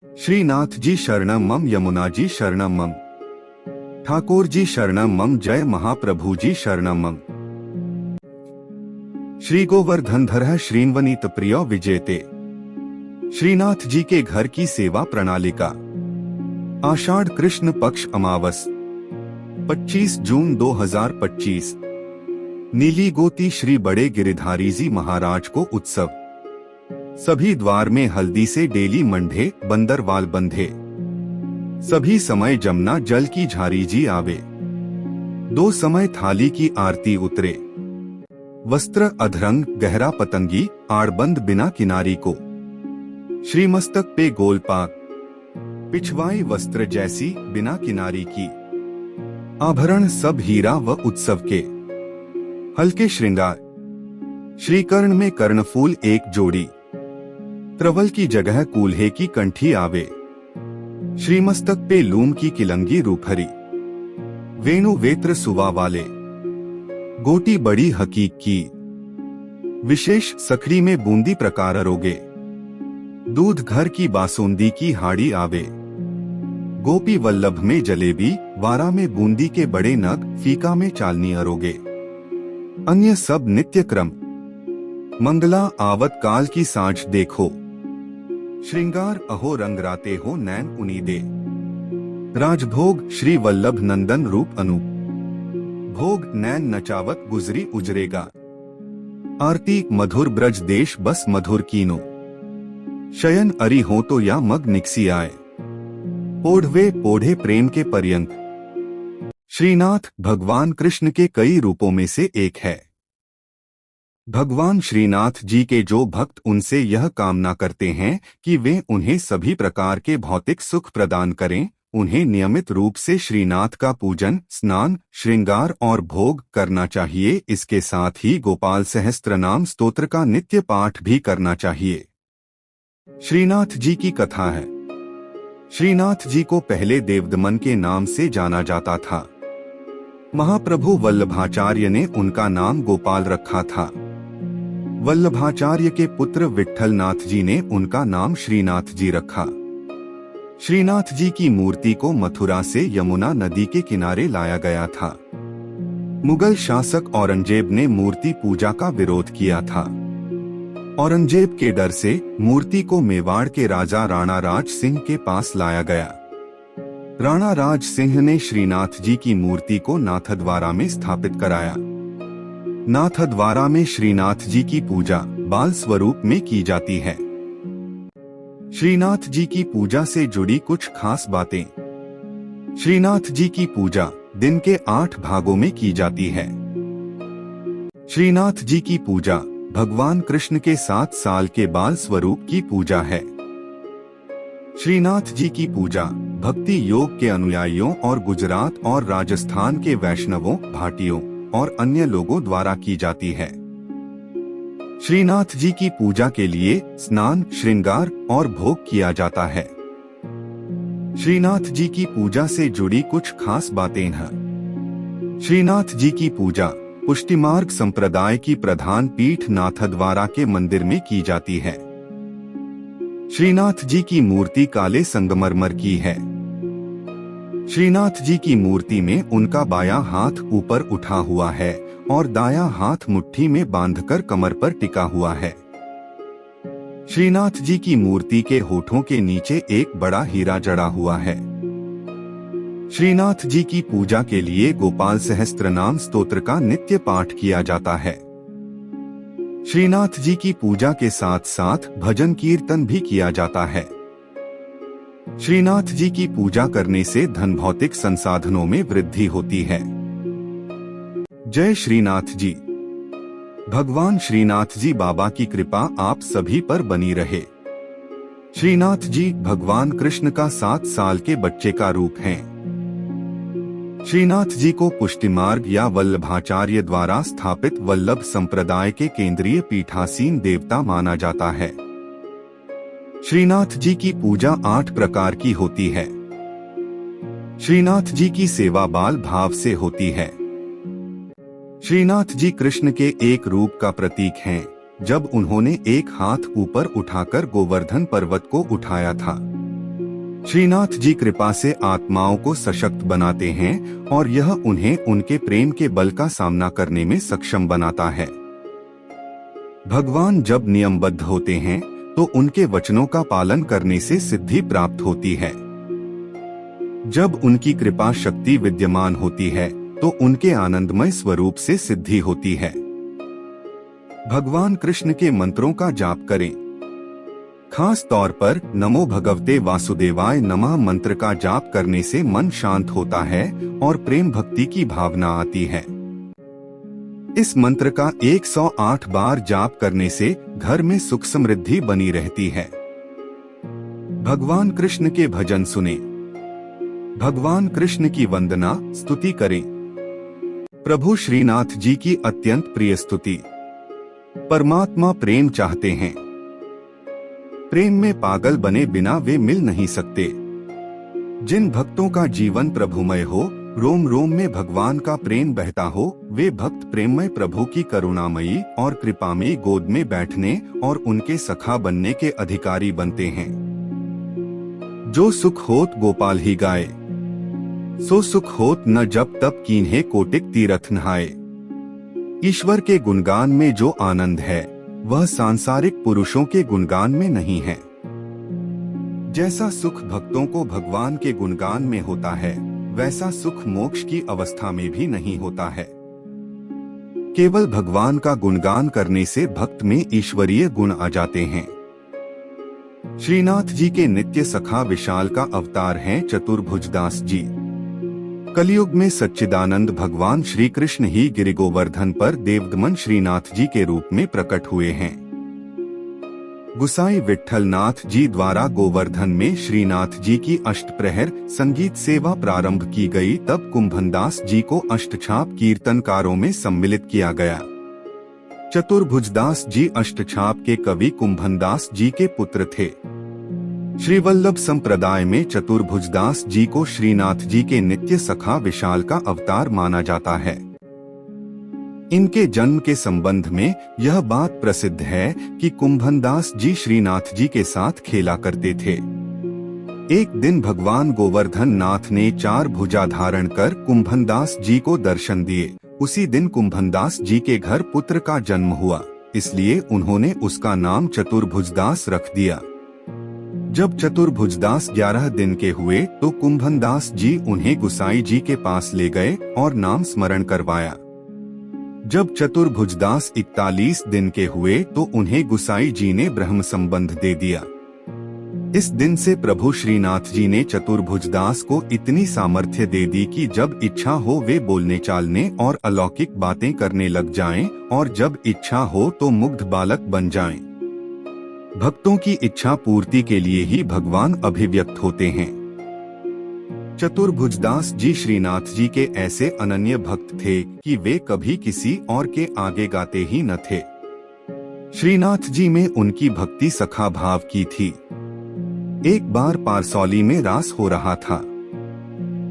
श्रीनाथ जी शरणम मम, यमुना जी शरणम मम, ठाकुर जी शरणम मम, जय महाप्रभु जी शरणम मम। श्री गोवर्धन धर श्रीन्वनीत प्रिय विजेते। श्रीनाथ जी के घर की सेवा प्रणालिका। आषाढ़ कृष्ण पक्ष अमावस 25 जून 2025। नीली गोती श्री बड़े गिरिधारी जी महाराज को उत्सव। सभी द्वार में हल्दी से डेली मंडे बंदरवाल बंधे। सभी समय जमुना जल की झारी जी आवे। 2 समय थाली की आरती उतरे। वस्त्र अधरंग गहरा पतंगी आड़बंद बिना किनारी को। श्रीमस्तक पे गोलपाक पिछवाई वस्त्र जैसी बिना किनारी की। आभरण सब हीरा व उत्सव के। हल्के श्रृंगार। श्रीकर्ण में कर्णफूल 1 जोड़ी। प्रवल की जगह कूल्हे की कंठी आवे। श्रीमस्तक पे लूम की किलंगी रूपहरी। वेणु वेत्र सुवा वाले। गोटी बड़ी हकीक की। विशेष सखड़ी में बूंदी प्रकार अरोगे। दूध घर की बासुंदी की हाड़ी आवे। गोपी वल्लभ में जलेबी, वारा में बूंदी के बड़े नग, फीका में चालनी अरोगे। अन्य सब नित्य क्रम। मंगला आवत काल की सांझ देखो। श्रृंगार अहो रंगराते हो नैन उनीदे। राजभोग श्री वल्लभ नंदन रूप अनूप। भोग नैन नचावत गुजरी उजरेगा। आरती मधुर ब्रज देश बस मधुर कीनो। शयन अरी हो तो या मग निकसी आए। पोढ़वे पोढ़े प्रेम के पर्यंत। श्रीनाथ भगवान कृष्ण के कई रूपों में से एक है। भगवान श्रीनाथ जी के जो भक्त उनसे यह कामना करते हैं कि वे उन्हें सभी प्रकार के भौतिक सुख प्रदान करें, उन्हें नियमित रूप से श्रीनाथ का पूजन, स्नान, श्रृंगार और भोग करना चाहिए। इसके साथ ही गोपाल सहस्त्रनाम स्तोत्र का नित्य पाठ भी करना चाहिए। श्रीनाथ जी की कथा है। श्रीनाथ जी को पहले देवदमन के नाम से जाना जाता था। महाप्रभु वल्लभाचार्य ने उनका नाम गोपाल रखा था। वल्लभाचार्य के पुत्र विट्ठलनाथ जी ने उनका नाम श्रीनाथ जी रखा। श्रीनाथ जी की मूर्ति को मथुरा से यमुना नदी के किनारे लाया गया था। मुगल शासक औरंगजेब ने मूर्ति पूजा का विरोध किया था। औरंगजेब के डर से मूर्ति को मेवाड़ के राजा राणा राज सिंह के पास लाया गया। राणा राज सिंह ने श्रीनाथ जी की मूर्ति को नाथद्वारा में स्थापित कराया। नाथद्वारा में श्रीनाथ जी की पूजा बाल स्वरूप में की जाती है। श्रीनाथ जी की पूजा से जुड़ी कुछ खास बातें। श्रीनाथ जी की पूजा दिन के 8 भागों में की जाती है। श्रीनाथ जी की पूजा भगवान कृष्ण के 7 साल के बाल स्वरूप की पूजा है। श्रीनाथ जी की पूजा भक्ति योग के अनुयायियों और गुजरात और राजस्थान के वैष्णवों, भाटियों और अन्य लोगों द्वारा की जाती है। श्रीनाथ जी की पूजा के लिए स्नान, श्रृंगार और भोग किया जाता है। श्रीनाथ जी की पूजा से जुड़ी कुछ खास बातें हैं। श्रीनाथ जी की पूजा पुष्टिमार्ग संप्रदाय की प्रधान पीठ नाथद्वारा के मंदिर में की जाती है। श्रीनाथ जी की मूर्ति काले संगमरमर की है। श्रीनाथ जी की मूर्ति में उनका बायां हाथ ऊपर उठा हुआ है और दायां हाथ मुट्ठी में बांधकर कमर पर टिका हुआ है। श्रीनाथ जी की मूर्ति के होठों के नीचे एक बड़ा हीरा जड़ा हुआ है। श्रीनाथ जी की पूजा के लिए गोपाल सहस्त्रनाम स्तोत्र का नित्य पाठ किया जाता है। श्रीनाथ जी की पूजा के साथ साथ भजन कीर्तन भी किया जाता है। श्रीनाथ जी की पूजा करने से धन भौतिक संसाधनों में वृद्धि होती है। जय श्रीनाथ जी। भगवान श्रीनाथ जी बाबा की कृपा आप सभी पर बनी रहे। श्रीनाथ जी भगवान कृष्ण का 7 साल के बच्चे का रूप हैं। श्रीनाथ जी को पुष्टिमार्ग या वल्लभाचार्य द्वारा स्थापित वल्लभ संप्रदाय के केंद्रीय पीठासीन देवता माना जाता है। श्रीनाथ जी की पूजा 8 प्रकार की होती है। श्रीनाथ जी की सेवा बाल भाव से होती है। श्रीनाथ जी कृष्ण के एक रूप का प्रतीक हैं, जब उन्होंने एक हाथ ऊपर उठाकर गोवर्धन पर्वत को उठाया था। श्रीनाथ जी कृपा से आत्माओं को सशक्त बनाते हैं और यह उन्हें उनके प्रेम के बल का सामना करने में सक्षम बनाता है। भगवान जब नियमबद्ध होते हैं तो उनके वचनों का पालन करने से सिद्धि प्राप्त होती है। जब उनकी कृपा शक्ति विद्यमान होती है तो उनके आनंदमय स्वरूप से सिद्धि होती है। भगवान कृष्ण के मंत्रों का जाप करें। खास तौर पर नमो भगवते वासुदेवाय नमः मंत्र का जाप करने से मन शांत होता है और प्रेम भक्ति की भावना आती है। इस मंत्र का 108 बार जाप करने से घर में सुख समृद्धि बनी रहती है। भगवान कृष्ण के भजन सुने। भगवान कृष्ण की वंदना स्तुति करें। प्रभु श्रीनाथ जी की अत्यंत प्रिय स्तुति। परमात्मा प्रेम चाहते हैं। प्रेम में पागल बने बिना वे मिल नहीं सकते। जिन भक्तों का जीवन प्रभुमय हो, रोम रोम में भगवान का प्रेम बहता हो, वे भक्त प्रेममय प्रभु की करुणामयी और कृपामयी गोद में बैठने और उनके सखा बनने के अधिकारी बनते हैं। जो सुख होत गोपाल ही गाए, सो सुख होत न जब तब कीन्हे कोटिक तीरथ नहाए। ईश्वर के गुणगान में जो आनंद है वह सांसारिक पुरुषों के गुणगान में नहीं है। जैसा सुख भक्तों को भगवान के गुणगान में होता है, वैसा सुख मोक्ष की अवस्था में भी नहीं होता है। केवल भगवान का गुणगान करने से भक्त में ईश्वरीय गुण आ जाते हैं। श्रीनाथ जी के नित्य सखा विशाल का अवतार हैं चतुर्भुजदास जी। कलयुग में सच्चिदानंद भगवान श्री कृष्ण ही गिरि गोवर्धन पर देवदमन श्रीनाथ जी के रूप में प्रकट हुए हैं। गुसाई विट्ठल नाथ जी द्वारा गोवर्धन में श्रीनाथ जी की अष्टप्रहर संगीत सेवा प्रारंभ की गई, तब कुंभनदास जी को अष्टछाप कीर्तनकारों में सम्मिलित किया गया। चतुर्भुजदास जी अष्टछाप के कवि कुंभनदास जी के पुत्र थे। श्रीवल्लभ संप्रदाय में चतुर्भुजदास जी को श्रीनाथ जी के नित्य सखा विशाल का अवतार माना जाता है। इनके जन्म के संबंध में यह बात प्रसिद्ध है कि कुंभनदास जी श्रीनाथ जी के साथ खेला करते थे। एक दिन भगवान गोवर्धन नाथ ने 4 भुजा धारण कर कुंभनदास जी को दर्शन दिए। उसी दिन कुंभनदास जी के घर पुत्र का जन्म हुआ, इसलिए उन्होंने उसका नाम चतुर्भुजदास रख दिया। जब चतुर्भुजदास 11 दिन के हुए तो कुंभनदास जी उन्हें गुसाई जी के पास ले गए और नाम स्मरण करवाया। जब चतुर्भुजदास 41 दिन के हुए तो उन्हें गुसाई जी ने ब्रह्म संबंध दे दिया। इस दिन से प्रभु श्रीनाथ जी ने चतुर्भुजदास को इतनी सामर्थ्य दे दी कि जब इच्छा हो वे बोलने चालने और अलौकिक बातें करने लग जाएं, और जब इच्छा हो तो मुग्ध बालक बन जाएं। भक्तों की इच्छा पूर्ति के लिए ही भगवान अभिव्यक्त होते हैं। चतुर्भुजदास जी श्रीनाथ जी के ऐसे अनन्य भक्त थे कि वे कभी किसी और के आगे गाते ही न थे। श्रीनाथ जी में उनकी भक्ति सखा भाव की थी। एक बार पारसौली में रास हो रहा था।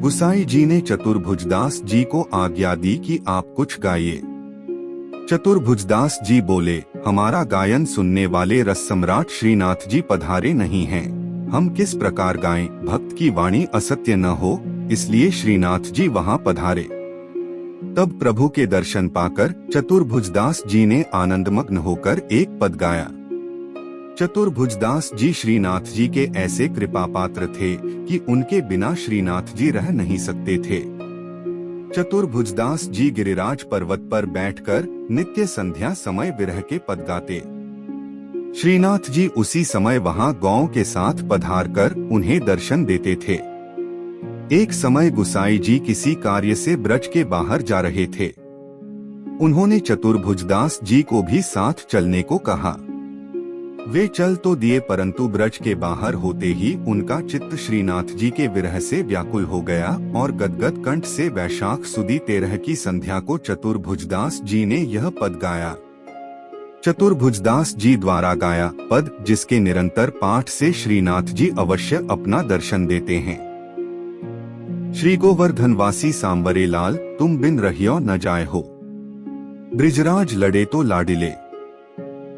गुसाई जी ने चतुर्भुजदास जी को आज्ञा दी कि आप कुछ गाइए। चतुर्भुजदास जी बोले, हमारा गायन सुनने वाले रस सम्राट श्रीनाथ जी पधारे नहीं हैं, हम किस प्रकार गाएं, भक्त की वाणी असत्य न हो, इसलिए श्रीनाथ जी वहां पधारे। तब प्रभु के दर्शन पाकर चतुर्भुजदास जी ने आनंदमग्न होकर एक पद गाया। चतुर्भुजदास जी श्रीनाथ जी के ऐसे कृपा पात्र थे कि उनके बिना श्रीनाथ जी रह नहीं सकते थे। चतुर्भुजदास जी गिरिराज पर्वत पर बैठकर नित्य संध्या समय विरह के पद गाते। श्रीनाथ जी उसी समय वहां गौओं के साथ पधारकर उन्हें दर्शन देते थे। एक समय गुसाई जी किसी कार्य से ब्रज के बाहर जा रहे थे। उन्होंने चतुर्भुजदास जी को भी साथ चलने को कहा। वे चल तो दिए, परंतु ब्रज के बाहर होते ही उनका चित्त श्रीनाथ जी के विरह से व्याकुल हो गया और गदगद कंठ से वैशाख सुदी 13 की संध्या को चतुर्भुजदास जी ने यह पद गाया। चतुर्भुजदास जी द्वारा गाया पद, जिसके निरंतर पाठ से श्रीनाथ जी अवश्य अपना दर्शन देते हैं। श्री गोवर्धन वासी सांबरे लाल, तुम बिन रहियो न जाए हो। ब्रिजराज लड़े तो लाडिले,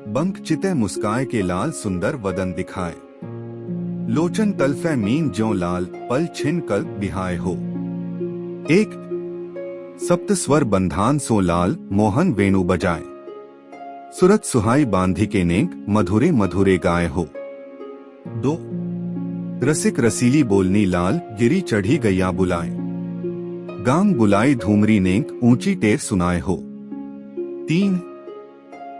बंक चिते मुस्काए के लाल सुंदर वदन दिखाए। लोचन तलफै मीन ज्यों लाल, पल छिन कल्प बिहाय हो। एक सप्त स्वर बंधान सो लाल, मोहन वेणु बजाए। सुरत सुहाई बांधी के नेक, मधुरे मधुरे गाय हो। दो रसिक रसीली बोलनी लाल, गिरी चढ़ी गैया बुलाए। गांग बुलाई धूमरी नेक, ऊंची टेर सुनाए हो। तीन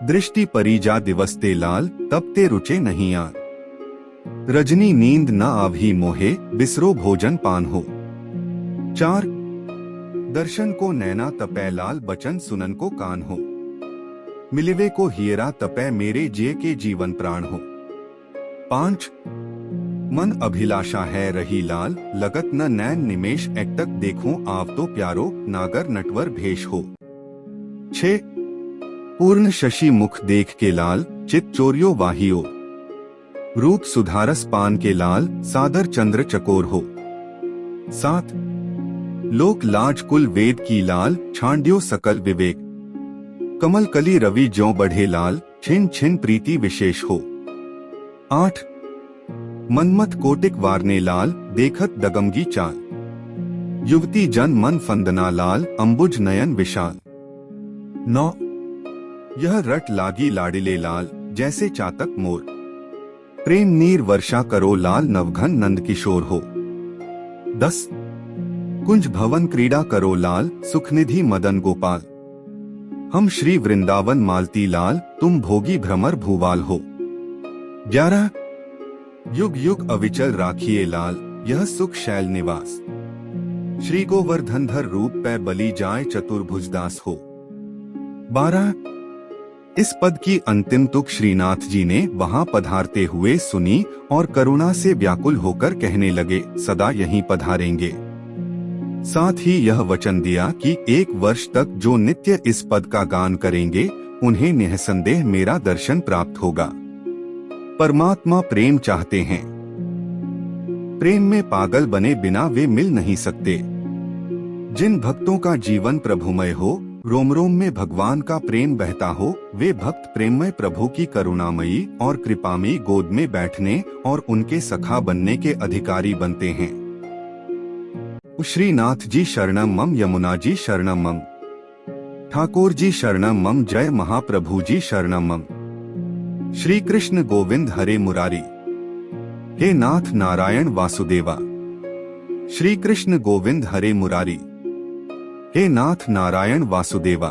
दृष्टि परिजा दिवसते लाल, तपते रुचे नहीं आर। रजनी नींद न आवही मोहे, बिसरो भोजन पान हो। चार दर्शन को नैना तपै लाल, बचन सुनन को कान हो। मिलिवे को हियरा तपै, मेरे जिये के जीवन प्राण हो। पांच मन अभिलाषा है रही लाल, लगत न नैन निमेश एकटक देखूं आव तो प्यारो, नागर नटवर भेष हो। छे पूर्ण शशि मुख देख के लाल, चित चोरियो वाहियो। रूप सुधारस पान के लाल, सादर चंद्र चकोर हो। सात लोक लाज कुल वेद की लाल, छांड्यो सकल विवेक। कमल कली रवि ज्यों बढ़े लाल, छिन छिन प्रीति विशेष हो। आठ मनमत कोटिक वारने लाल, देखत दगमगी चाल। युवती जन मन फंदना लाल, अंबुज नयन विशाल। नौ यह रट लागी लाडिले लाल, जैसे चातक मोर। प्रेम नीर वर्षा करो लाल, नवघन नंद किशोर हो। 10 कुंज भवन क्रीड़ा करो लाल, सुखनिधि मदन गोपाल। हम श्री वृंदावन मालती लाल, तुम भोगी भ्रमर भूवाल हो। 11 युग युग अविचल राखिए लाल, यह सुख शैल निवास। श्री गोवर्धनधर रूप पै बलि जाय, चतुर्भुजदास हो। 12 इस पद की अंतिम तुक श्रीनाथ जी ने वहां पधारते हुए सुनी और करुणा से व्याकुल होकर कहने लगे, सदा यहीं पधारेंगे। साथ ही यह वचन दिया कि 1 वर्ष तक जो नित्य इस पद का गान करेंगे, उन्हें निःसंदेह मेरा दर्शन प्राप्त होगा। परमात्मा प्रेम चाहते हैं। प्रेम में पागल बने बिना वे मिल नहीं सकते। जिन भक्तों का जीवन प्रभुमय हो, रोम रोम में भगवान का प्रेम बहता हो, वे भक्त प्रेममय प्रभु की करुणामयी और कृपामयी गोद में बैठने और उनके सखा बनने के अधिकारी बनते हैं। श्रीनाथ जी शरणम मम, यमुना जी शरणम मम, ठाकुर जी शरणम मम, जय महाप्रभु जी शरणम मम। श्री कृष्ण गोविंद हरे मुरारी, हे नाथ नारायण वासुदेवा। श्री कृष्ण गोविंद हरे मुरारी, हे नाथ नारायण वासुदेवा।